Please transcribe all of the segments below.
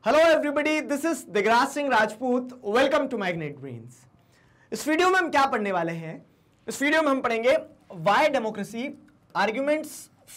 Hello everybody, this is Digraj Singh Rajput. Welcome to Magnet Brains. इस video में हम क्या पढ़ने वाले हैं? इस वीडियो में हम पढ़ेंगे Y democracy, arguments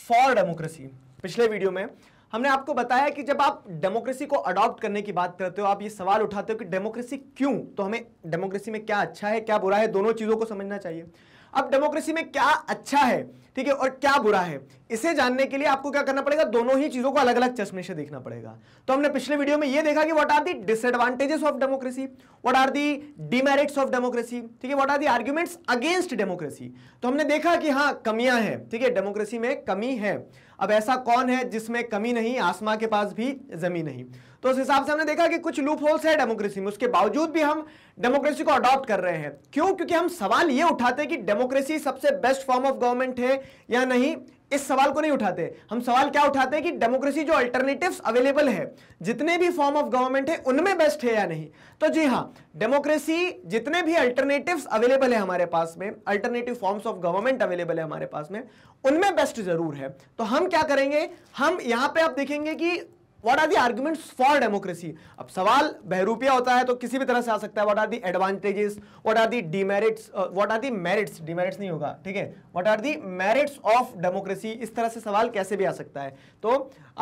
for democracy. पिछले वीडियो में हमने आपको बताया कि जब आप डेमोक्रेसी को अडॉप्ट करने की बात करते हो, आप ये सवाल उठाते हो कि डेमोक्रेसी क्यों, तो हमें डेमोक्रेसी में क्या अच्छा है क्या बुरा है, दोनों चीजों को समझना चाहिए। अब डेमोक्रेसी में क्या अच्छा है, ठीक है, और क्या बुरा है, इसे जानने के लिए आपको क्या करना पड़ेगा, दोनों ही चीजों को अलग अलग चश्मे से देखना पड़ेगा। तो हमने पिछले वीडियो में यह देखा कि what are the disadvantages of democracy, what are the demerits of democracy, ठीक है, what are the arguments against democracy. तो हमने देखा कि हाँ, कमियां हैं, ठीक है, डेमोक्रेसी में कमी है। अब ऐसा कौन है जिसमें कमी नहीं? आसमां के पास भी जमीन नहीं। तो उस हिसाब से हमने देखा कि कुछ लूप होल्स है डेमोक्रेसी में, उसके बावजूद भी हम डेमोक्रेसी को अडॉप्ट कर रहे हैं। क्यों? क्योंकि हम सवाल ये उठाते हैं कि डेमोक्रेसी सबसे बेस्ट फॉर्म ऑफ गवर्नमेंट है या नहीं। इस सवाल को नहीं उठाते, हम सवाल क्या उठाते हैं कि डेमोक्रेसी जो अल्टरनेटिव्स अवेलेबल है, जितने भी फॉर्म ऑफ गवर्नमेंट है, उनमें बेस्ट है या नहीं। तो जी हां, डेमोक्रेसी जितने भी अल्टरनेटिव्स अवेलेबल है हमारे पास में, alternative forms of government available है हमारे पास में, उनमें बेस्ट जरूर है। तो हम क्या करेंगे, हम यहां पे आप देखेंगे कि What are the arguments for democracy? अब सवाल बहरूपिया होता है तो किसी भी तरह से आ सकता है। What are the advantages? What are the demerits? What are the merits? Demerits नहीं होगा, ठीक है। What are the merits of democracy? इस तरह से सवाल कैसे भी आ सकता है। तो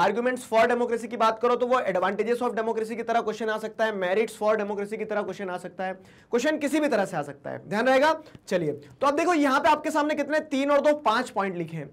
arguments for democracy की बात करो तो वो advantages of democracy की तरह क्वेश्चन आ सकता है, merits for democracy की तरह क्वेश्चन आ सकता है, क्वेश्चन किसी भी तरह से आ सकता है, ध्यान रहेगा। चलिए, तो अब देखो यहाँ पे आपके सामने कितने 3 और 2 5 पॉइंट लिखे हैं।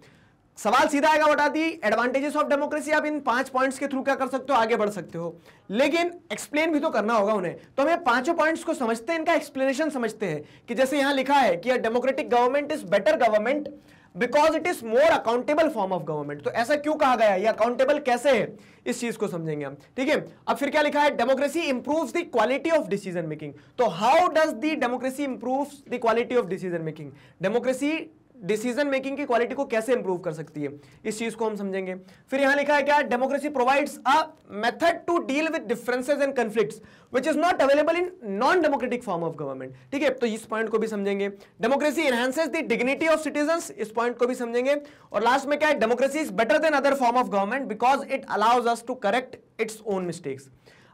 सवाल सीधा आएगा, what are the advantages of democracy. आप इन 5 पॉइंट्स के थ्रू क्या कर सकते हो, आगे बढ़ सकते हो, लेकिन एक्सप्लेन भी तो करना होगा उन्हें। तो हमें 5 पॉइंट्स को समझते हैं, इनका एक्सप्लेनेशन समझते हैं कि जैसे यहां लिखा है कि democratic government is better government because it is more accountable form of government. तो ऐसा क्यों कहा गया है, ये अकाउंटेबल कैसे है, इस चीज को समझेंगे हम, ठीक है। अब फिर क्या लिखा है, democracy improves the quality of decision making. तो how does the democracy improves the quality of decision making, democracy decision making की क्वालिटी को कैसे इंप्रूव कर सकती है, इस चीज को हम समझेंगे। फिर यहां लिखा है क्या, democracy provides a method to deal with differences and conflicts which is not available in non democratic form of government, ठीक है। तो इस पॉइंट को भी समझेंगे। Democracy enhances the dignity of citizens, इस पॉइंट को भी समझेंगे। और लास्ट में क्या है, democracy is better than other form of government because it allows us to correct its own mistakes.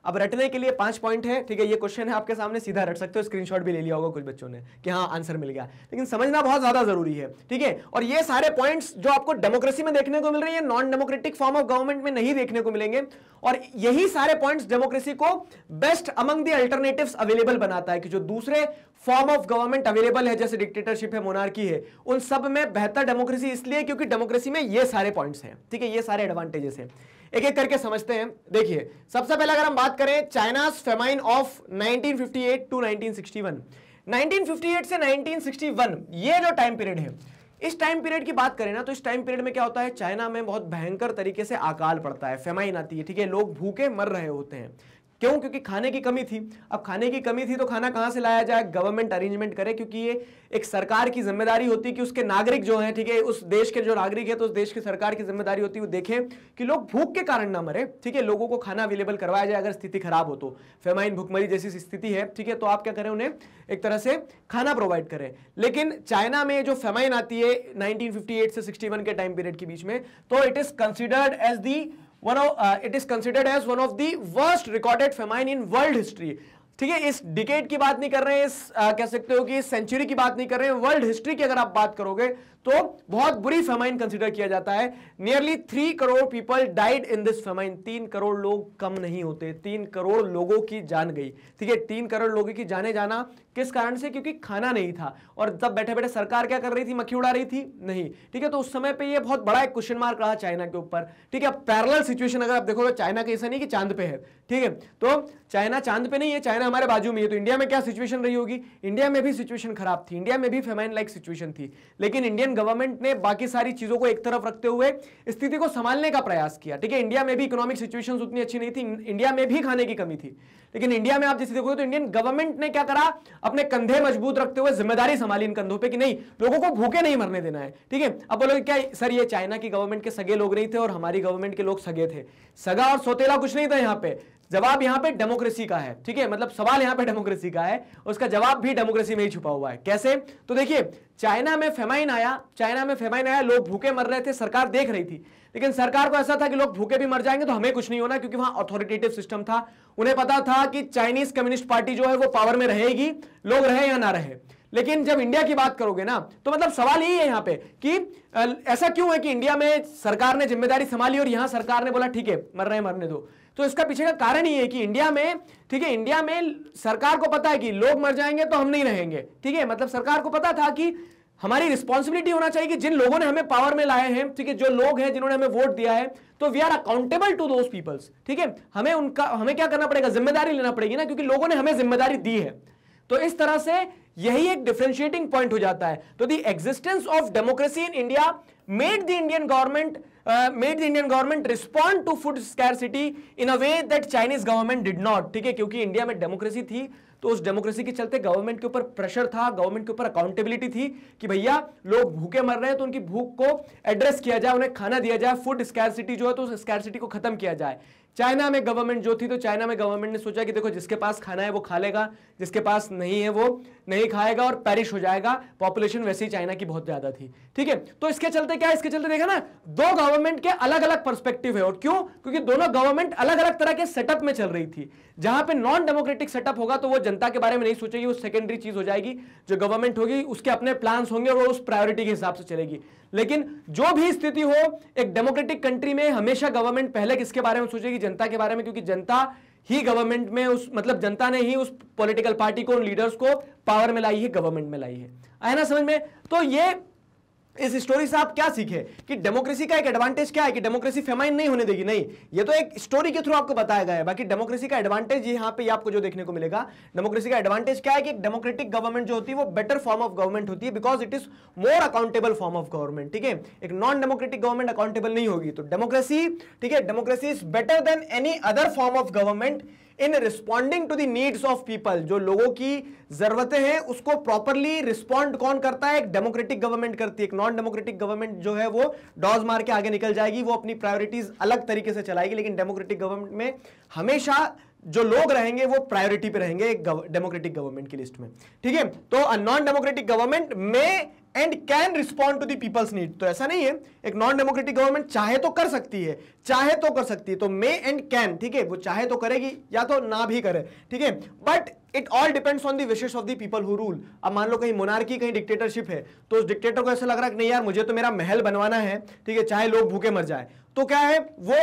अब रटने के लिए 5 पॉइंट है, ठीक है, ये क्वेश्चन है आपके सामने, सीधा रट सकते हो, स्क्रीनशॉट भी ले लिया होगा कुछ बच्चों ने कि हाँ आंसर मिल गया, लेकिन समझना बहुत ज्यादा जरूरी है, ठीक है। और ये सारे पॉइंट्स जो आपको डेमोक्रेसी में देखने को मिल रहे हैं, non democratic form of government में नहीं देखने को मिलेंगे। और यही सारे पॉइंट्स डेमोक्रेसी को best among the alternatives available बनाता है कि जो दूसरे फॉर्म ऑफ गवर्नमेंट अवेलेबल है, जैसे डिक्टेटरशिप है, मोनार्की है, उन सब में बेहतर डेमोक्रेसी इसलिए क्योंकि डेमोक्रेसी में ये सारे पॉइंट्स हैं, ठीक है, ये सारे एडवांटेजेस हैं। एक एक करके समझते हैं। देखिए, सबसे पहले अगर हम बात करें चाइनाज फेमाइन ऑफ 1958 टू 1961, 1958 से 1961 ये जो टाइम पीरियड है, इस टाइम पीरियड की बात करें ना, तो इस टाइम पीरियड में क्या होता है, चाइना में बहुत भयंकर तरीके से अकाल पड़ता है, फेमाइन आती है, ठीक है, लोग भूखे मर रहे होते हैं। क्यों? क्योंकि खाने की कमी थी। अब खाने की कमी थी तो खाना कहां से लाया जाए, गवर्नमेंट अरेंजमेंट करे, क्योंकि ये एक सरकार की जिम्मेदारी होती है कि उसके नागरिक जो हैं, ठीक है, उस देश के जो नागरिक है, तो उस देश की सरकार की जिम्मेदारी होती है वो देखें कि लोग भूख के कारण ना मरे, ठीक है, लोगों को खाना अवेलेबल करवाया जाए अगर स्थिति खराब हो तो, फेमाइन भूखमरी जैसी स्थिति है, ठीक है, तो आप क्या करें, उन्हें एक तरह से खाना प्रोवाइड करें। लेकिन चाइना में जो फेमाइन आती है 1958 से 61 के टाइम पीरियड के बीच में, तो it is considered as the it is considered as one of the worst recorded famine in world history, ठीक है। इस डिकेड की बात नहीं कर रहे हैं, इस कह सकते हो कि इस सेंचुरी की बात नहीं कर रहे हैं, वर्ल्ड हिस्ट्री की अगर आप बात करोगे तो बहुत बुरी फेमाइन कंसीडर किया जाता है। Nearly 3 crore people died in this famine, 3 crore लोग कम नहीं होते, 3 करोड़ लोगों की जान गई, ठीक है, 3 करोड़ लोगों की जाने जाना किस कारण से, क्योंकि खाना नहीं था। और तब बैठे बैठे सरकार क्या कर रही थी, मक्खी उड़ा रही थी, नहीं, ठीक है। तो उस समय पे ये बहुत बड़ा एक क्वेश्चन मार्क रहा चाइना के ऊपर, ठीक है। पैरेलल सिचुएशन अगर आप देखोगे, चाइना का ऐसा नहीं कि चांद पे है, ठीक है, तो चाइना चांद पे नहीं है, चाइना हमारे बाजू में है। तो इंडिया में क्या सिचुएशन रही होगी, इंडिया में भी सिचुएशन खराब थी, इंडिया में भी फेमाइन लाइक सिचुएशन थी, लेकिन इंडियन गवर्नमेंट ने बाकी सारी चीजों को एक तरफ रखते हुए स्थिति को संभालने का प्रयास किया, ठीक है। इंडिया में भी इकोनॉमिक सिचुएशंस उतनी अच्छी नहीं थी, इंडिया में भी खाने की कमी थी, लेकिन इंडिया में आप जैसे देखोगे तो इंडियन गवर्नमेंट ने क्या करा, अपने कंधे मजबूत रखते हुए जिम्मेदारी संभाली इन कंधों पे कि नहीं, लोगों को भूखे नहीं मरने देना है, ठीक है। अब बोलोगे क्या सर, ये चाइना की गवर्नमेंट के सगे लोग नहीं थे और हमारी गवर्नमेंट के लोग सगे थे? सगा और सौतेला कुछ नहीं था यहाँ पे, जवाब यहां पे डेमोक्रेसी का है, ठीक है, मतलब सवाल यहां पे डेमोक्रेसी का है, उसका जवाब भी डेमोक्रेसी में ही छुपा हुआ है। कैसे? तो देखिए, चाइना में फेमाइन आया, लोग भूखे मर रहे थे, सरकार देख रही थी, लेकिन सरकार को ऐसा था कि लोग भूखे भी मर जाएंगे तो हमें कुछ नहीं होना, क्योंकि वहां अथॉरिटेटिव सिस्टम था। उन्हें पता था कि चाइनीज कम्युनिस्ट पार्टी जो है वो पावर में रहेगी, लोग रहे या ना रहे। लेकिन जब इंडिया की बात करोगे ना, तो मतलब सवाल यही है यहां पे कि ऐसा क्यों है कि इंडिया में सरकार ने जिम्मेदारी संभाली और यहां सरकार ने बोला ठीक है मर रहे हैं मरने दो। तो इसका पीछे का कारण ही है कि इंडिया में, ठीक है, इंडिया में सरकार को पता है कि लोग मर जाएंगे तो हम नहीं रहेंगे, ठीक है, मतलब सरकार को पता था कि हमारी रिस्पॉन्सिबिलिटी होना चाहिए कि जिन लोगों ने हमें पावर में लाए हैं, ठीक है, जो लोग हैं जिन्होंने हमें वोट दिया है, तो we are accountable to those peoples, ठीक है, हमें क्या करना पड़ेगा, जिम्मेदारी लेना पड़ेगी ना, क्योंकि लोगों ने हमें जिम्मेदारी दी है। तो इस तरह से यही एक डिफरेंशिएटिंग पॉइंट हो जाता है। तो the existence of democracy in India made the Indian government respond to food scarcity in a way that Chinese government did not, ठीक है, क्योंकि इंडिया में डेमोक्रेसी थी, तो उस डेमोक्रेसी के चलते गवर्नमेंट के ऊपर प्रेशर था, गवर्नमेंट के ऊपर अकाउंटेबिलिटी थी कि भैया लोग भूखे मर रहे हैं तो उनकी भूख को एड्रेस किया जाए, उन्हें खाना दिया जाए, फूड स्कैरसिटी जो है तो उस स्कैरसिटी को खत्म किया जाए। चाइना में गवर्नमेंट जो थी, तो चाइना में गवर्नमेंट ने सोचा कि देखो जिसके पास खाना है वो खा लेगा, जिसके पास नहीं है वो नहीं खाएगा और पेरिश हो जाएगा। पॉपुलेशन वैसे ही चाइना की बहुत ज्यादा थी, ठीक है। तो इसके चलते क्या है, इसके चलते देखा ना, दो गवर्नमेंट के अलग अलग पर्सपेक्टिव है। और क्यों? क्योंकि दोनों गवर्नमेंट अलग अलग तरह के सेटअप में चल रही थी। जहां पे नॉन डेमोक्रेटिक सेटअप होगा तो वो जनता के बारे में नहीं सोचेगी, वो सेकेंडरी चीज हो जाएगी। जो गवर्नमेंट होगी उसके अपने प्लान्स होंगे और वो उस प्रायोरिटी के हिसाब से चलेगी। लेकिन जो भी स्थिति हो, एक डेमोक्रेटिक कंट्री में हमेशा गवर्नमेंट पहले किसके बारे में सोचेगी, जनता के बारे में, क्योंकि जनता ही गवर्नमेंट में उस, मतलब जनता ने ही उस पॉलिटिकल पार्टी को, उन लीडर्स को पावर में लाई है, गवर्नमेंट में लाई है। आया ना समझ में? तो ये इस स्टोरी से आप क्या सीखे कि डेमोक्रेसी का एक एडवांटेज क्या है कि डेमोक्रेसी फेमाइन नहीं होने देगी। नहीं, ये तो एक स्टोरी के थ्रू आपको बताया गया है। बाकी डेमोक्रेसी का एडवांटेज यहां पे आपको जो देखने को मिलेगा, डेमोक्रेसी का एडवांटेज क्या है कि एक डेमोक्रेटिक गवर्नमेंट जो होती है वो बेटर फॉर्म ऑफ गवर्नमेंट होती है, because it is more accountable form of government, ठीक है। एक नॉन डेमोक्रेटिक गवर्नमेंट अकाउंटेबल नहीं होगी। तो डेमोक्रेसी, ठीक है, democracy is better than any other form of government in responding to the needs of people. जो लोगों की जरूरतें हैं उसको प्रॉपरली रिस्पॉन्ड कौन करता है? एक डेमोक्रेटिक गवर्नमेंट करती है। एक नॉन डेमोक्रेटिक गवर्नमेंट जो है वो डॉज मार के आगे निकल जाएगी, वो अपनी प्रायोरिटीज अलग तरीके से चलाएगी। लेकिन डेमोक्रेटिक गवर्नमेंट में हमेशा जो लोग रहेंगे वो प्रायोरिटी पे रहेंगे एक डेमोक्रेटिक गवर्नमेंट की लिस्ट में, ठीक है। तो अ नॉन डेमोक्रेटिक गवर्नमेंट में and can respond to the peoples need. तो ऐसा नहीं है, एक नॉन डेमोक्रेटिक गवर्नमेंट चाहे तो कर सकती है, चाहे तो कर सकती है, तो मे एंड कैन, ठीक है, वो चाहे तो करेगी या तो ना भी करे, ठीक है। But it all depends on the wishes of the people who rule. अब मान लो कहीं मोनार्की, कहीं डिक्टेटरशिप है, तो उस डिक्टेटर को ऐसा लग रहा है कि नहीं यार मुझे तो मेरा महल बनवाना है, ठीक है, चाहे लोग भूखे मर जाए। तो क्या है, वो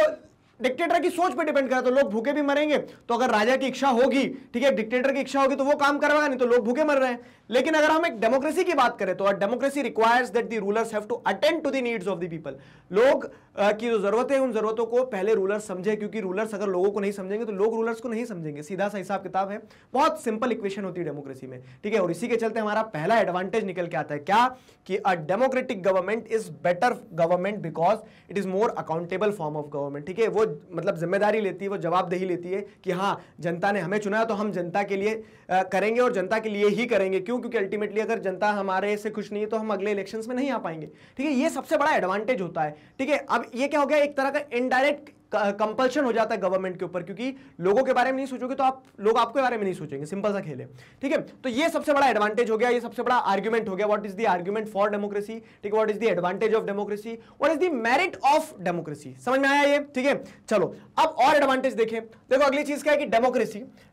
डिक्टेटर की सोच पे डिपेंड करता है। तो लोग भूखे भी मरेंगे, तो अगर राजा की इच्छा होगी, ठीक है, डिक्टेटर की इच्छा होगी तो वो काम करवाएगा, नहीं तो लोग भूखे मर रहे हैं। लेकिन अगर हम एक डेमोक्रेसी की बात करें तो democracy requires that the rulers have to attend to the needs of the people. लोग की जो जरूरतें हैं उन जरूरतों को पहले रूलर्स समझे, क्योंकि रूलर्स अगर लोगों को नहीं समझेंगे तो लोग रूलर्स को नहीं समझेंगे। सीधा सा हिसाब किताब है, बहुत सिंपल इक्वेशन होती है डेमोक्रेसी में, ठीक है। और इसी के चलते हमारा पहला एडवांटेज निकल के आता है क्या, कि a democratic government is better government because it is more accountable form of government, ठीक है। वो मतलब जिम्मेदारी लेती है, वो जवाबदेही लेती है कि हाँ जनता ने हमें चुना है तो हम जनता के लिए करेंगे और जनता के लिए ही करेंगे। क्यों? क्योंकि अल्टीमेटली अगर जनता हमारे से खुश नहीं है तो हम अगले इलेक्शंस में नहीं आ पाएंगे, ठीक है। ये सबसे बड़ा एडवांटेज होता है, ठीक है। अब ये क्या हो गया, एक तरह का इनडायरेक्ट कंपल्शन हो जाता है गवर्नमेंट के ऊपर, क्योंकि लोगों के बारे में नहीं सोचोगे तो लोग आपके बारे में नहीं सोचेंगे। सिंपल सा खेल है, ठीक है। तो ये सबसे बड़ा एडवांटेज हो गया, ये सबसे बड़ा आर्ग्यूमेंट हो गया। What is the argument for democracy, ठीक है, what is the advantage of democracy, what is the merit of democracy. समझ में आया ये, ठीक है। चलो अब और एडवांटेज देखें। देखो अगली चीज क्या है कि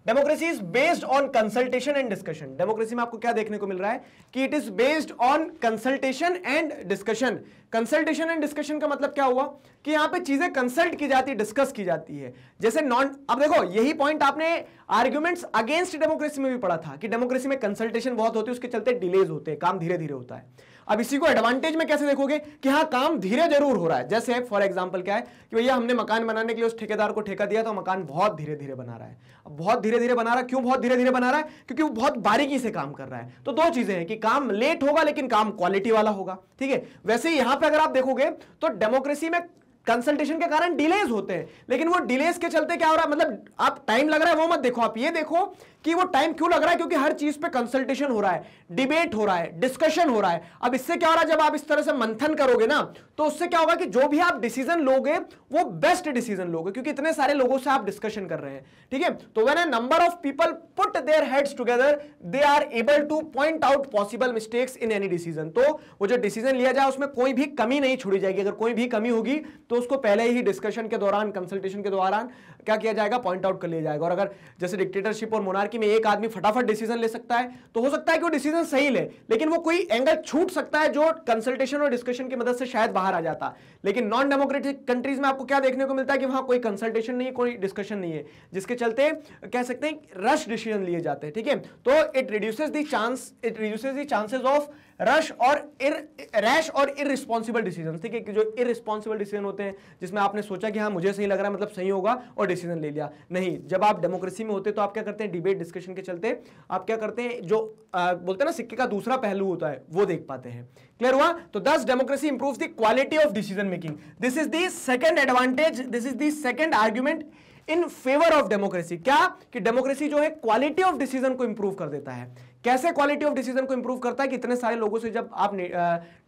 democracy is based on consultation and discussion. Democracy में आपको क्या देखने को मिल रहा है कि it is based on consultation and discussion. Consultation and discussion का मतलब क्या हुआ कि यहां पे चीजें कंसल्ट की जाती है, डिस्कस की जाती है। जैसे अब देखो यही पॉइंट आपने आर्ग्यूमेंट्स अगेंस्ट डेमोक्रेसी में भी पढ़ा था कि डेमोक्रेसी में कंसल्टेशन बहुत होती है, उसके चलते डिलेज होते हैं, काम धीरे धीरे होता है। अब इसी को एडवांटेज में कैसे देखोगे कि हाँ काम धीरे जरूर हो रहा है। जैसे फॉर एग्जांपल क्या है कि भैया हमने मकान बनाने के लिए उस ठेकेदार को ठेका दिया तो मकान बहुत धीरे धीरे बना रहा है। अब बहुत धीरे धीरे बना रहा है, क्यों बहुत धीरे धीरे बना रहा है? क्योंकि वो बहुत बारीकी से काम कर रहा है। तो दो चीजें हैं कि काम लेट होगा लेकिन काम क्वालिटी वाला होगा, ठीक है। वैसे ही यहां पर अगर आप देखोगे तो डेमोक्रेसी में कंसल्टेशन के कारण डिलेज होते हैं, लेकिन वो डिलेज के चलते क्या हो रहा है, मतलब आप टाइम लग रहा है वो मत देखो, आप ये देखो कि वो टाइम क्यों लग रहा है, क्योंकि हर चीज पे कंसल्टेशन हो रहा है, डिबेट हो रहा है, डिस्कशन हो रहा है। अब इससे क्या हो रहा है, जब आप इस तरह से मंथन करोगे ना, तो उससे क्या होगा कि जो भी आप डिसीजन लोगे वो बेस्ट डिसीजन लोगे, क्योंकि इतने सारे लोगों से आप डिस्कशन कर रहे हैं, ठीक है। तो when a number of people put their heads together they are able to point out possible mistakes in any decision. तो वो जो डिसीजन लिया जाए उसमें कोई भी कमी नहीं छोड़ी जाएगी। अगर कोई भी कमी होगी तो उसको पहले ही डिस्कशन के दौरान, कंसल्टेशन के दौरान क्या किया जाएगा, पॉइंट आउट कर लिया जाएगा। और अगर जैसे डिक्टेटरशिप और मोनार्की में एक आदमी फटाफट डिसीजन ले सकता है, तो हो सकता है कि वो डिसीजन सही ले, लेकिन वो कोई एंगल छूट सकता है जो कंसल्टेशन और डिस्कशन की मदद से शायद बाहर आ जाता। लेकिन नॉन डेमोक्रेटिक कंट्रीज में आपको क्या देखने को मिलता है कि वहां कोई कंसल्टेशन नहीं है, कोई डिस्कशन नहीं है, जिसके चलते कह सकते हैं रश डिसीजन लिए जाते हैं, ठीक है। तो it reduces the chances of rush और इररिस्पॉन्सिबल डिसीजन, ठीक है, कि जो इररिस्पॉन्सिबल डिसीजन होते हैं जिसमें आपने सोचा कि हाँ मुझे सही लग रहा है मतलब सही होगा और डिसीजन ले लिया। नहीं, जब आप डेमोक्रेसी में होते तो आप क्या करते हैं, डिबेट डिस्कशन के चलते आप क्या करते हैं, जो बोलते हैं ना सिक्के का दूसरा पहलू होता है, वो देख पाते हैं। क्लियर हुआ? तो दस democracy improves the quality of decision making. This is the second advantage, this is the second argument in favour of democracy. क्या कि डेमोक्रेसी जो है क्वालिटी ऑफ डिसीजन को इंप्रूव कर देता है। कैसे क्वालिटी ऑफ डिसीजन को इंप्रूव करता है कि इतने सारे लोगों से जब आप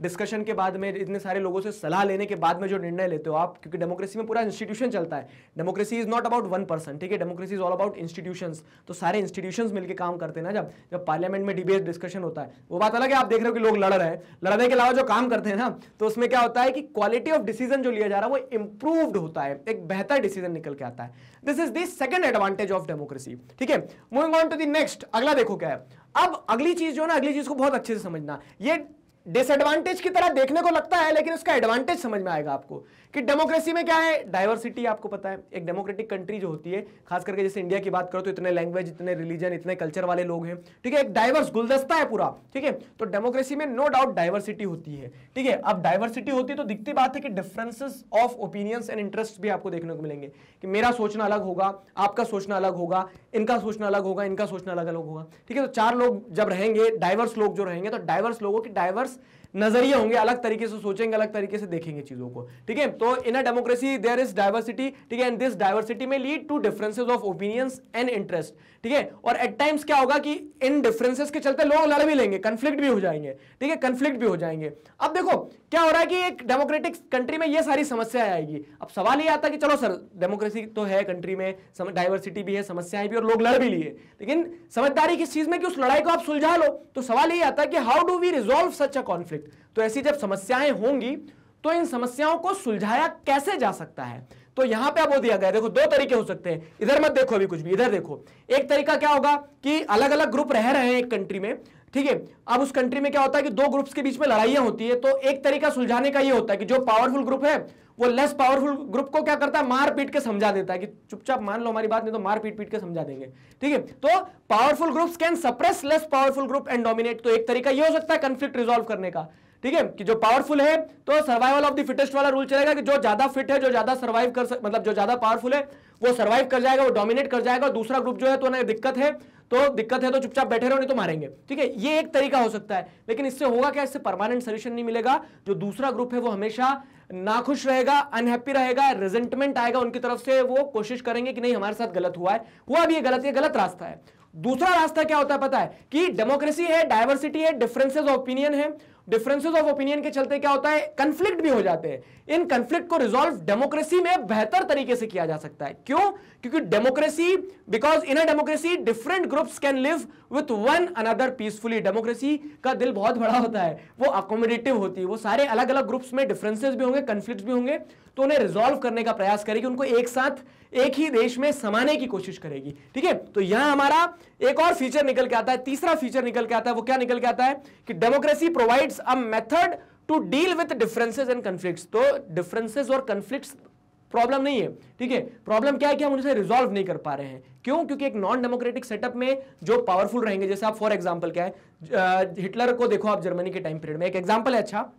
डिस्कशन के बाद में, इतने सारे लोगों से सलाह लेने के बाद में जो निर्णय लेते हो आप, क्योंकि डेमोक्रेसी में पूरा इंस्टीट्यूशन चलता है। Democracy is not about one person, ठीक है, democracy is all about institutions. तो सारे इंस्टीट्यूशंस मिलकर काम करते हैं ना। जब पार्लियामेंट में डिबेट डिस्कशन होता है, वो बात अलग है, आप देख रहे हो कि लोग लड़ रहे हैं, लड़ने के अलावा जो काम करते हैं ना, तो उसमें क्या होता है कि क्वालिटी ऑफ डिसीजन जो लिया जा रहा है वो इंप्रूव्ड होता है, एक बेहतर डिसीजन निकल के आता है। This is the second advantage of democracy, ठीक है। Moving on to the next, अगला देखो क्या है। अब अगली चीज जो है ना, अगली चीज को बहुत अच्छे से समझना। ये डिसएडवांटेज की तरह देखने को लगता है, लेकिन उसका एडवांटेज समझ में आएगा आपको कि डेमोक्रेसी में क्या है, डाइवर्सिटी। आपको पता है एक डेमोक्रेटिक कंट्री जो होती है, खास करके जैसे इंडिया की बात करो तो इतने लैंग्वेज, इतने रिलीजन, इतने कल्चर वाले लोग हैं, ठीक है, एक डाइवर्स गुलदस्ता है पूरा, ठीक है। तो डेमोक्रेसी में नो डाउट डाइवर्सिटी होती है, ठीक है। अब डाइवर्सिटी होती है तो दिखती बात है कि differences of opinions and interest भी आपको देखने को मिलेंगे कि मेरा सोचना अलग होगा, आपका सोचना अलग होगा, इनका सोचना अलग होगा, इनका सोचना अलग अलग होगा, ठीक है। तो चार लोग जब रहेंगे, डाइवर्स लोग जो रहेंगे, तो डाइवर्स लोगों की डाइवर्स नजरिए होंगे, अलग तरीके से सोचेंगे, अलग तरीके से देखेंगे चीजों को, ठीक है। तो in a democracy there is diversity, ठीक है, एंड दिस डाइवर्सिटी में lead to differences of opinions and interest, ठीक है। और एट टाइम्स क्या होगा कि इन डिफरेंसेस के चलते लोग लड़ भी लेंगे, कंफ्लिक्ट भी हो जाएंगे, ठीक है, कंफ्लिक्ट भी हो जाएंगे। अब देखो क्या हो रहा है कि एक डेमोक्रेटिक कंट्री में ये सारी समस्याएं आएगी। अब सवाल ये आता है कि चलो सर डेमोक्रेसी तो है कंट्री में, डाइवर्सिटी भी है, समस्याएं भी, और लोग लड़ भी लिए, लेकिन समझदारी किस चीज में कि उस लड़ाई को आप सुलझा लो। तो सवाल ये आता है कि how do we resolve such a conflict. तो ऐसी जब समस्याएं होंगी तो इन समस्याओं को सुलझाया कैसे जा सकता है। तो यहां पे अब वो दिया गया, देखो दो तरीके हो सकते हैं, इधर मत देखो अभी कुछ भी, इधर देखो। एक तरीका क्या होगा कि अलग अलग ग्रुप रह रहे हैं एक कंट्री में, ठीक है। अब उस कंट्री में क्या होता है कि दो ग्रुप्स के बीच में लड़ाइयां होती है, तो एक तरीका सुलझाने का ये होता है कि जो पावरफुल ग्रुप है वो लेस पावरफुल ग्रुप को क्या करता है, मार पीट के समझा देता है कि चुपचाप मान लो हमारी बात, नहीं तो मार पीट पीट के समझा देंगे, ठीक है। तो powerful groups can suppress less powerful group and dominate. तो एक तरीका ये हो सकता है कंफ्लिक्ट रिजॉल्व करने का, ठीक है, कि जो पावरफुल है तो सर्वाइवल ऑफ द फिटेस्ट वाला रूल चलेगा कि जो ज्यादा फिट है, जो ज्यादा सर्वाइव कर मतलब जो ज्यादा पावरफुल है वो सर्वाइव कर जाएगा, वो डोमिनेट कर जाएगा। और दूसरा ग्रुप जो है तो ना दिक्कत है तो चुपचाप बैठे रहो, नहीं तो मारेंगे, ठीक है। ये एक तरीका हो सकता है, लेकिन इससे होगा क्या, इससे परमानेंट सोल्यूशन नहीं मिलेगा। जो दूसरा ग्रुप है वो हमेशा नाखुश रहेगा, अनहैप्पी रहेगा, रिजेंटमेंट आएगा उनकी तरफ से, वो कोशिश करेंगे कि नहीं हमारे साथ गलत हुआ है, हुआ भी ये गलत रास्ता है। दूसरा रास्ता क्या होता है पता है कि डेमोक्रेसी है, डाइवर्सिटी है, डिफरेंसेस ऑफ ओपिनियन है, डिफरेंसेस ऑफ ओपिनियन के चलते क्या होता है, कंफ्लिक्ट भी हो जाते हैं। इन कंफ्लिक्ट को रिजॉल्व डेमोक्रेसी में बेहतर तरीके से किया जा सकता है। क्यों? क्योंकि democracy, because in a democracy different groups can live with one another peacefully. Democracy का दिल बहुत बड़ा होता है, वो अकोमोडेटिव होती है, वो सारे अलग अलग ग्रुप्स में डिफरेंसेस भी होंगे, कंफ्लिक्ट भी होंगे, तो उन्हें रिजॉल्व करने का प्रयास करेगी, उनको एक साथ एक ही देश में समाने की कोशिश करेगी, ठीक है। तो यहां हमारा एक और फीचर निकल के आता है, तीसरा फीचर निकल के आता है। वो क्या निकल के आता है कि democracy provides a method to deal with differences and conflicts. तो डिफरेंसेस और कन्फ्लिक्ट्स प्रॉब्लम नहीं है, ठीक है। प्रॉब्लम क्या है कि हम उनसे रिजॉल्व नहीं कर पा रहे हैं। क्यों? क्योंकि एक नॉन डेमोक्रेटिक सेटअप में जो पावरफुल रहेंगे, जैसे आप फॉर एग्जांपल क्या है, हिटलर को देखो आप जर्मनी के टाइम पीरियड में, एक एग्जांपल है, अच्छा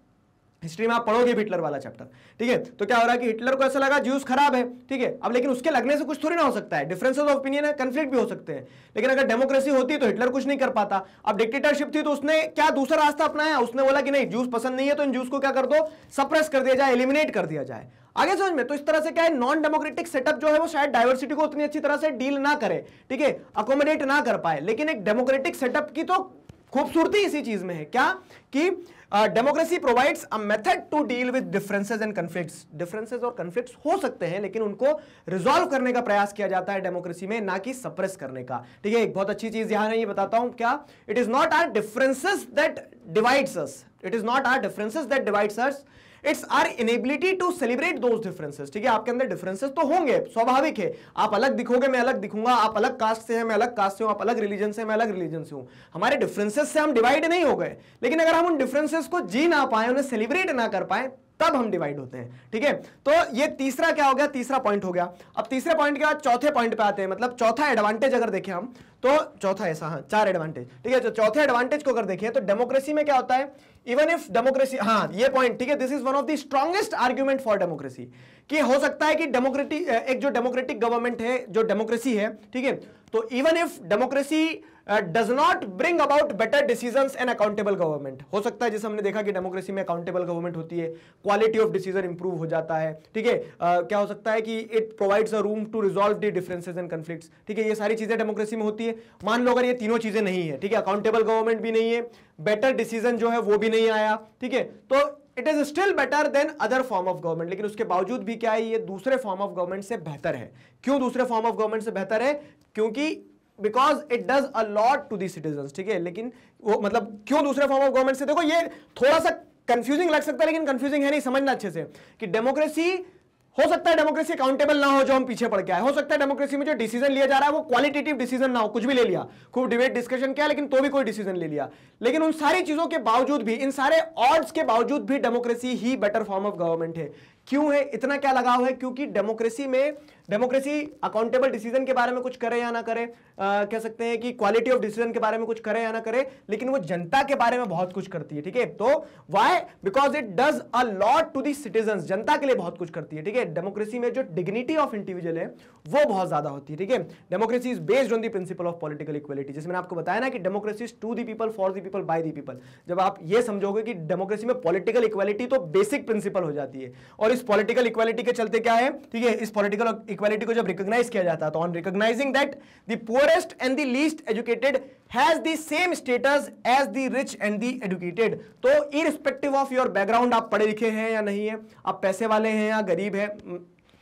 हिस्ट्री में आप पढ़ोगे हिटलर वाला चैप्टर, ठीक है। तो क्या हो रहा है कि हिटलर को ऐसा लगा ज्यूस खराब है, ठीक है। अब लेकिन उसके लगने से कुछ थोड़ी ना हो सकता है, डिफरेंसेस ऑफ ओपिनियन है, कंफ्लिक्ट भी हो सकते हैं। लेकिन अगर डेमोक्रेसी होती तो हिटलर कुछ नहीं कर पाता। अब डिक्टेटरशिप थी तो उसने क्या दूसरा रास्ता अपनाया, उसने बोला कि नहीं ज्यूस पसंद नहीं है तो इन ज्यूस को क्या कर दो, सप्रेस कर दिया जाए, एलिमिनेट कर दिया जाए। आगे समझ में? तो इस तरह से क्या है, नॉन डेमोक्रेटिक सेटअप जो है वो शायद डाइवर्सिटी को उतनी अच्छी तरह से डील ना करे, ठीक है, अकोमोडेट ना कर पाए, लेकिन एक डेमोक्रेटिक सेटअप की तो खूबसूरती इसी चीज में है, क्या कि democracy provides a method to deal with differences and conflicts. Differences और कन्फ्लिक्ट्स हो सकते हैं, लेकिन उनको रिजॉल्व करने का प्रयास किया जाता है डेमोक्रेसी में, ना कि सप्रेस करने का, ठीक है। एक बहुत अच्छी चीज यहां ये बताता हूं, क्या, it is not our differences that divides us, it is not our differences that divides us, it's our inability to celebrate those differences, ठीक है। आपके अंदर डिफरेंसेस तो होंगे, स्वाभाविक है, आप अलग दिखोगे, मैं अलग दिखूंगा, आप अलग कास्ट से हैं, मैं अलग कास्ट से हूं, आप अलग रिलीजन से, मैं अलग रिलीजन से हूं, हमारे डिफरेंसेस से हम डिवाइड नहीं हो गए, लेकिन अगर हम उन डिफरेंसेस को जी ना पाए, उन्हें सेलिब्रेट ना कर पाए, तब हम डिवाइड होते हैं, ठीक है। तो ये तीसरा क्या हो गया, तीसरा पॉइंट हो गया। अब तीसरे पॉइंट के बाद चौथे पॉइंट पे आते हैं, मतलब चौथा एडवांटेज अगर देखें हम, तो चौथा ऐसा, हाँ, 4 एडवांटेज, ठीक है। तो चौथे एडवांटेज को अगर देखें तो डेमोक्रेसी में क्या होता है, इवन इफ डेमोक्रेसी, हाँ ये पॉइंट, ठीक है, this is one of the strongest argument for democracy, कि हो सकता है कि डेमोक्रेटिक, एक जो डेमोक्रेटिक गवर्नमेंट है, जो डेमोक्रेसी है, ठीक है, तो even if democracy does not bring about better decisions and accountable government, हो सकता है जैसे हमने देखा कि डेमोक्रेसी में अकाउंटेबल गवर्नमेंट होती है, क्वालिटी ऑफ डिसीजन इंप्रूव हो जाता है, ठीक है, क्या हो सकता है कि it provides a room to resolve the differences and conflicts, ठीक है, ये सारी चीजें डेमोक्रेसी में होती है। मान लो अगर ये तीनों चीजें नहीं है, ठीक है, अकाउंटेबल गवर्नमेंट भी नहीं है, बेटर डिसीजन जो है वो भी नहीं आया, ठीक है, तो it is still better than other form of government, लेकिन उसके बावजूद भी क्या है, ये दूसरे फॉर्म ऑफ गवर्नमेंट से बेहतर है। क्यों दूसरे फॉर्म ऑफ गवर्नमेंट से बेहतर है? क्योंकि because it does a lot to the citizens, ठीक है, लेकिन वो मतलब क्यों दूसरे फॉर्म ऑफ गवर्नमेंट से, देखो ये थोड़ा सा कंफ्यूजिंग लग सकता है, लेकिन कंफ्यूजिंग है नहीं, समझना अच्छे से, कि डेमोक्रेसी, हो सकता है डेमोक्रेसी अकाउंटेबल ना हो, जो हम पीछे पड़ के आए, हो सकता है डेमोक्रेसी में जो डिसीजन लिया जा रहा है वो क्वालिटेटिव डिसीजन ना हो, कुछ भी ले लिया, खूब डिबेट डिस्कशन किया, लेकिन तो भी कोई डिसीजन ले लिया, लेकिन उन सारी चीजों के बावजूद भी, इन सारे ऑड्स के बावजूद भी democracy he better form of government है। क्यों है, इतना क्या लगाव है? क्योंकि डेमोक्रेसी में, डेमोक्रेसी अकाउंटेबल डिसीजन के बारे में कुछ करे या ना करे, कह सकते हैं कि क्वालिटी ऑफ डिसीजन के बारे में कुछ करे या ना करे, लेकिन वो जनता के बारे में बहुत कुछ करती है, ठीक है। तो why? Because it does a lot to the citizens, जनता के लिए बहुत कुछ करती है, ठीक है। डेमोक्रेसी में जो डिग्निटी ऑफ इंडिविजुअल है वो बहुत ज्यादा होती है, ठीक है। Democracy is based on the principle of political equality, जैसे मैंने आपको बताया ना कि democracy is to the people, for the people, by the people. जब आप ये समझोगे कि डेमोक्रेसी में पॉलिटिकल इक्वालिटी तो बेसिक प्रिंसिपल हो जाती है, और इस पॉलिटिकल इक्वालिटी के चलते क्या है, ठीक है, इस पॉलिटिकल इक्वालिटी को जब रिकॉग्नाइज किया जाता है, तो on recognising that the poorest and the least educated has the same status as the rich and the educated, तो इररिस्पेक्टिव ऑफ योर बैकग्राउंड, आप पढ़े लिखे हैं या नहीं है, आप पैसे वाले हैं या गरीब है,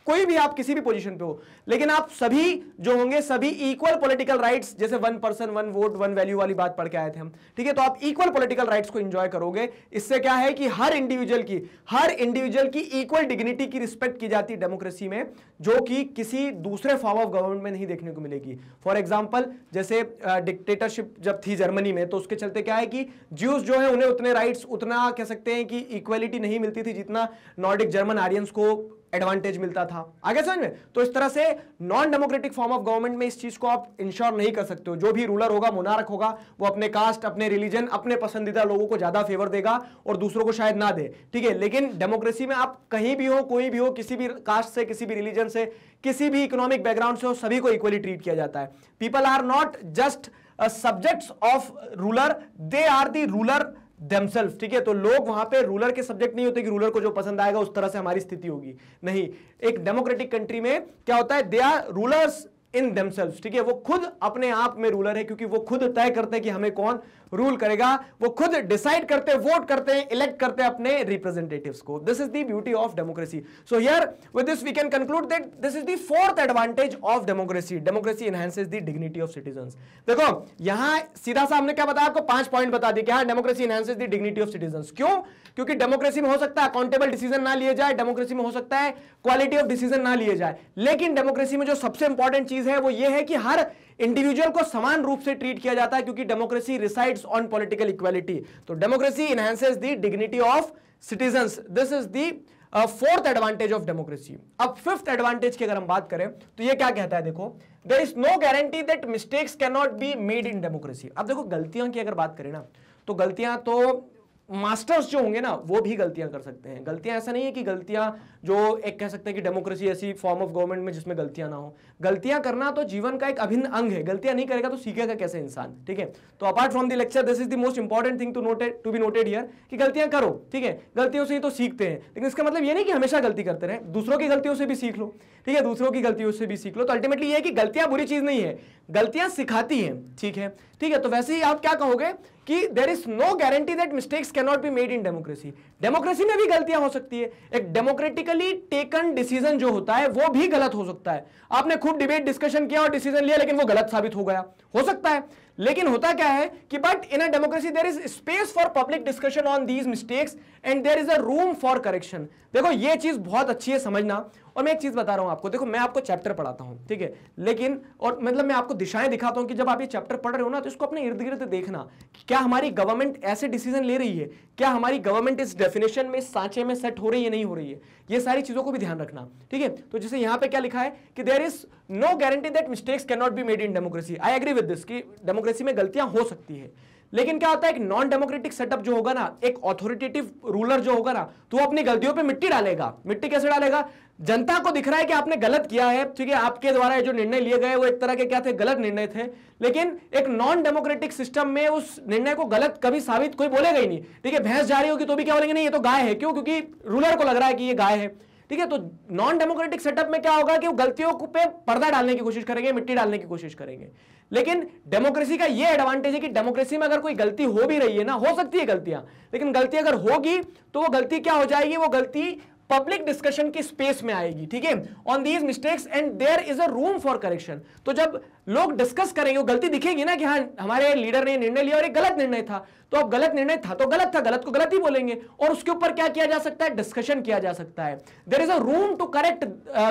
कोई भी आप किसी भी पोजीशन पे हो, लेकिन आप सभी जो होंगे सभी इक्वल पॉलिटिकल राइट्स, जैसे 1 पर्सन 1 वोट 1 वैल्यू वाली बात पढ़ के आए थे हम, ठीक है, तो आप इक्वल पॉलिटिकल राइट्स को एंजॉय करोगे। इससे क्या है कि हर इंडिविजुअल की इक्वल डिग्निटी की रिस्पेक्ट की जाती है डेमोक्रेसी में, जो कि किसी दूसरे फॉर्म ऑफ गवर्नमेंट में नहीं देखने को मिलेगी। फॉर एग्जाम्पल, जैसे डिक्टेटरशिप जब थी जर्मनी में, तो उसके चलते क्या है कि ज्यूज जो है उन्हें उतने राइट्स, उतना कह सकते हैं कि इक्वालिटी नहीं मिलती थी जितना नॉर्डिक जर्मन आर्यंस को एडवांटेज मिलता था। आगे समझ में? तो इस तरह से non democratic form of government में इस चीज को आप इंश्योर नहीं कर सकते हो। जो भी रूलर होगा, मोनार्क होगा, वो अपने कास्ट, अपने रिलीजन, अपने पसंदीदा लोगों को ज्यादा फेवर देगा और दूसरों को शायद ना दे, ठीक है। लेकिन डेमोक्रेसी में आप कहीं भी हो, कोई भी हो, किसी भी कास्ट से, किसी भी रिलीजन से, किसी भी इकोनॉमिक बैकग्राउंड से हो, सभी को इक्वली ट्रीट किया जाता है। People are not just subjects of ruler, they are the ruler themselves, ठीक है। तो लोग वहां पे रूलर के सब्जेक्ट नहीं होते कि रूलर को जो पसंद आएगा उस तरह से हमारी स्थिति होगी, नहीं। एक डेमोक्रेटिक कंट्री में क्या होता है, they are rulers in themselves, ठीक है, वो खुद अपने आप में रूलर है, क्योंकि वो खुद तय करते हैं कि हमें कौन रूल करेगा, वो खुद डिसाइड करते हैं, वोट करते हैं, इलेक्ट करते हैं अपने रिप्रेजेंटेटिव्स को। This is the beauty of democracy. So here with this we can conclude that this is the fourth advantage of democracy, democracy enhances the dignity of citizens. देखो यहां सीधा सा हमने क्या बताया आपको, 5 पॉइंट बता दिए कि हाँ democracy enhances the dignity of citizens. क्यों? क्योंकि डेमोक्रेसी में हो सकता है अकाउंटेबल डिसीजन ना लिए जाए, डेमोक्रेसी में हो सकता है क्वालिटी ऑफ डिसीजन ना लिए जाए, लेकिन डेमोक्रेसी में जो सबसे इंपॉर्टेंट चीज है वो ये है कि हर इंडिविजुअल को समान रूप से ट्रीट किया जाता है, क्योंकि democracy resides on political equality. तो democracy enhances the dignity of citizens, this is the fourth advantage of democracy. अब फिफ्थ एडवांटेज की अगर हम बात करें तो ये क्या कहता है, देखो, there is no guarantee that mistakes can not be made in democracy. अब देखो गलतियों की अगर बात करें ना, तो गलतियां तो मास्टर्स जो होंगे ना वो भी गलतियां कर सकते हैं। गलतियां ऐसा नहीं है कि गलतियां जो एक कह सकते हैं कि डेमोक्रेसी ऐसी फॉर्म ऑफ गवर्नमेंट में जिसमें गलतियां ना हो, गलतियां करना तो जीवन का एक अभिन्न अंग है। गलतियां नहीं करेगा तो सीखेगा कैसे इंसान, ठीक है। तो apart from the lecture this is the most important thing to be noted here कि गलतियां करो, ठीक है, गलतियों से ही तो सीखते हैं। लेकिन इसका मतलब ये नहीं कि हमेशा गलती करते रहे, दूसरों की गलतियों से भी सीख लो, ठीक है, दूसरों की गलतियों से भी सीख लो। तो अल्टीमेटली ये है कि गलतियां बुरी चीज नहीं है, गलतियां सिखाती हैं, ठीक है, ठीक है। तो वैसे ही आप क्या कहोगे कि there is no guarantee that mistakes can not be made in democracy. Democracy में भी गलतियां हो सकती है। एक डेमोक्रेटिकली टेकन डिसीजन जो होता है वो भी गलत हो सकता है। आपने खूब डिबेट डिस्कशन किया और डिसीजन लिया लेकिन वो गलत साबित हो गया, हो सकता है। लेकिन होता क्या है कि but in a democracy there is space for public discussion on these mistakes and there is a room for correction. देखो ये चीज बहुत अच्छी है समझना। और मैं एक चीज बता रहा हूं आपको, देखो मैं आपको चैप्टर पढ़ाता हूं, ठीक है, लेकिन और मतलब मैं आपको दिशाएं दिखाता हूं कि जब आप ये चैप्टर पढ़ रहे हो ना तो इसको अपने इर्द गिर्द देखना कि क्या हमारी गवर्नमेंट ऐसे डिसीजन ले रही है, क्या हमारी गवर्नमेंट इस डेफिनेशन में, सांचे में सेट हो रही है, नहीं हो रही है, ये सारी चीजों को भी ध्यान रखना, ठीक है। तो जैसे यहां पे क्या लिखा है कि there is no guarantee that mistakes can not be made in democracy. I agree with this कि डेमोक्रेसी में गलतियां हो सकती है, लेकिन क्या होता है, एक नॉन डेमोक्रेटिक सेटअप जो होगा ना, एक ऑथोरिटेटिव रूलर जो होगा ना, तो वो अपनी गलतियों पे मिट्टी डालेगा। मिट्टी कैसे डालेगा? जनता को दिख रहा है कि आपने गलत किया है, ठीक है, आपके द्वारा जो निर्णय लिए गए वो एक तरह के क्या थे, गलत निर्णय थे। लेकिन एक नॉन डेमोक्रेटिक सिस्टम में उस निर्णय को गलत कभी साबित कोई बोलेगा ही नहीं, ठीक है। भैंस जा रही होगी तो भी क्या बोलेंगे, नहीं ये तो गाय है, क्यों? क्योंकि रूलर को लग रहा है कि ये गाय है, ठीक है। तो नॉन डेमोक्रेटिक सेटअप में क्या होगा कि वो गलतियों पे पर्दा डालने की कोशिश करेंगे, मिट्टी डालने की कोशिश करेंगे। लेकिन डेमोक्रेसी का ये एडवांटेज है कि डेमोक्रेसी में अगर कोई गलती हो भी रही है ना, हो सकती है गलतियां, लेकिन गलती अगर होगी तो वो गलती क्या हो जाएगी, वो गलती पब्लिक डिस्कशन की स्पेस में आएगी, ठीक है, on these mistakes and there is a room for correction. तो जब लोग डिस्कस करेंगे वो गलती दिखेगी ना कि हाँ हमारे लीडर ने निर्णय लिया और एक गलत निर्णय था, तो अब गलत निर्णय था तो गलत था, गलत को गलत ही बोलेंगे और उसके ऊपर क्या किया जा सकता है, डिस्कशन किया जा सकता है। There is a room to correct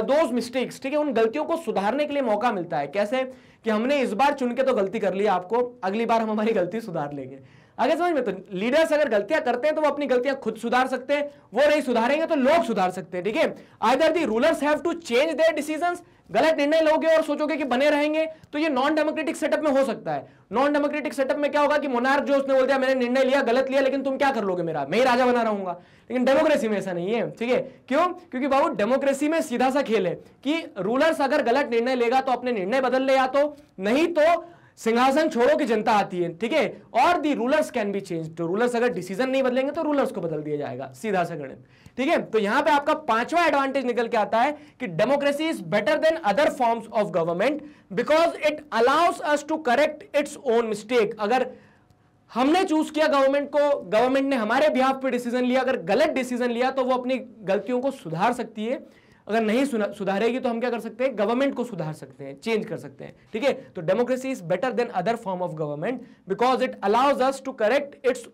those mistakes, ठीक है, उन गलतियों को सुधारने के लिए मौका मिलता है। कैसे कि हमने इस बार चुन के तो गलती कर ली, आपको अगली बार हम हमारी गलती सुधार लेंगे। आगे समझ में? तो लीडर्स अगर गलतियां करते हैं तो वो अपनी गलतियां खुद सुधार सकते हैं, वो नहीं सुधारेंगे तो लोग सुधार सकते हैं, ठीक है। Either the rulers have to change their decisions, गलत निर्णय लोगे और सोचोगे कि बने रहेंगे, तो ये नॉन डेमोक्रेटिक सेटअप में हो सकता है। नॉन डेमोक्रेटिक सेटअप में क्या होगा कि मोनार्क जो उसने बोल दिया मैंने निर्णय लिया, गलत लिया, लेकिन तुम क्या कर लोगे, मेरा मैं ही राजा बना रहूंगा। लेकिन डेमोक्रेसी में ऐसा नहीं है, ठीक है। क्यों? क्योंकि बाबू डेमोक्रेसी में सीधा सा खेल है कि रूलर्स अगर गलत निर्णय लेगा तो अपने निर्णय बदल ले, या तो नहीं तो सिंहासन छोड़ो कि जनता आती है, ठीक है। और दी रूलर्स कैन बी चेंज, तो रूलर्स अगर डिसीजन नहीं बदलेंगे तो रूलर्स को बदल दिया जाएगा, सीधा सा गणित, ठीक है। तो यहां पे आपका पांचवा एडवांटेज निकल के आता है कि democracy is better than other forms of government because it allows us to correct its own mistake. अगर हमने चूज किया गवर्नमेंट को, गवर्नमेंट ने हमारे बिहाफ पे डिसीजन लिया, अगर गलत डिसीजन लिया तो वो अपनी गलतियों को सुधार सकती है। अगर नहीं सुधारेगी तो हम क्या कर सकते हैं, गवर्नमेंट को सुधार सकते हैं, चेंज कर सकते हैं, ठीक है। तो democracy is better than other form of government because it allows us to correct its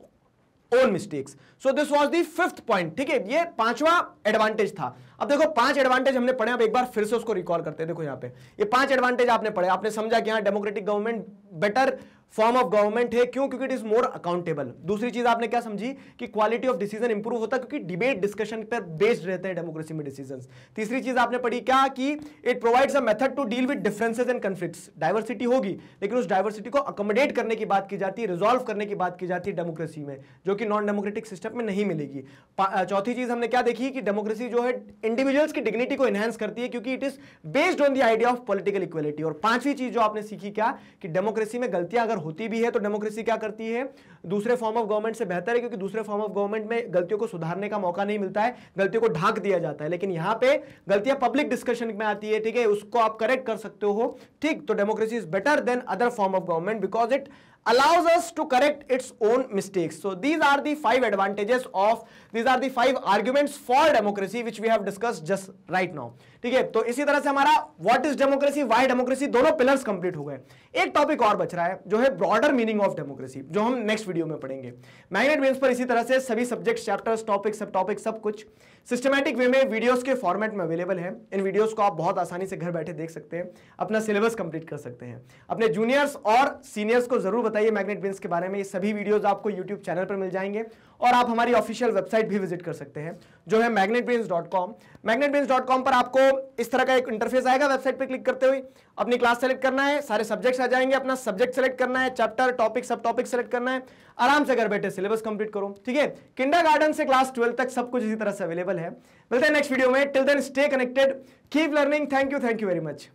own mistakes. So this was the fifth point, ठीक है, ये पांचवा एडवांटेज था। अब देखो 5 एडवांटेज हमने पढ़े, अब एक बार फिर से उसको रिकॉल करते हैं। देखो यहाँ पे ये 5 एडवांटेज आपने पढ़े, आपने समझा कि हाँ democratic government better form of government है, क्यों? क्योंकि इट इज मोर अकाउंटेबल। दूसरी चीज आपने क्या समझी कि क्वालिटी ऑफ डिसीजन इंप्रूव होता है क्योंकि डिबेट डिस्कशन पर बेस्ड रहते हैं डेमोक्रेसी में डिसीजंस। तीसरी चीज आपने पढ़ी क्या कि it provides a method to deal with differences and conflicts. Diversity होगी लेकिन उस डाइवर्सिटी को अकोमोडेट करने की बात की जाती है, रिजॉल्व करने की बात की जाती है डेमोक्रेसी में, जो कि नॉन डेमोक्रेटिक सिस्टम में नहीं मिलेगी। चौथी चीज हमने क्या देखी कि डेमोक्रेसी जो है इंडिविजुअल्स की डिग्निटी को एनहांस करती है क्योंकि it is based on the idea of political equality. और पांचवी चीज जो आपने सीखी क्या कि डेमोक्रेसी में गलतियां अगर होती भी है तो डेमोक्रेसी क्या करती है, दूसरे फॉर्म ऑफ गवर्नमेंट से बेहतर है क्योंकि दूसरे फॉर्म ऑफ गवर्नमेंट में गलतियों को सुधारने का मौका नहीं मिलता है, गलतियों को ढांक दिया जाता है। लेकिन यहां पे गलतियां पब्लिक डिस्कशन में आती है, ठीक है, उसको आप करेक्ट कर सकते हो, ठीक। तो democracy is better than other form of government because it allows us to correct its own mistakes. So these are the 5 advantages of, these are the 5 arguments for democracy which we have discussed just right now. ठीक है, तो इसी तरह से हमारा what is democracy, why democracy दोनों pillars complete हो गए। एक टॉपिक और बच रहा है जो है ब्रॉडर मीनिंग ऑफ डेमोक्रेसी, जो हम नेक्स्ट वीडियो में पढ़ेंगे। मैग्नेट ब्रेन्स पर इसी तरह से सभी सब्जेक्ट्स, चैप्टर्स, टॉपिक, सब कुछ सिस्टमैटिक वे में वीडियोस के फॉर्मेट में अवेलेबल है। इन वीडियोस को आप बहुत आसानी से घर बैठे देख सकते हैं, अपना सिलेबस कंप्लीट कर सकते हैं। अपने जूनियर्स और सीनियर्स को जरूर बताइए मैग्नेट ब्रेन्स के बारे में। ये सभी वीडियोस आपको यूट्यूब चैनल पर मिल जाएंगे और आप हमारी ऑफिशियल वेबसाइट भी विजिट कर सकते हैं जो है magnetbrains.com। magnetbrains.com पर आपको इस तरह का एक इंटरफेस आएगा। वेबसाइट पर क्लिक करते हुए अपनी क्लास सेलेक्ट करना है, सारे सब्जेक्ट्स आ जाएंगे, अपना सब्जेक्ट सेलेक्ट करना है, चैप्टर, टॉपिक, सब टॉपिक सेलेक्ट करना है, आराम से घर बैठे सिलेबस कंप्लीट करो। ठीक है, किंडरगार्टन से क्लास 12 तक सब कुछ इसी तरह से अवेलेबल है। मिलते हैं नेक्स्ट वीडियो में। Till then stay connected, keep learning. Thank you very much.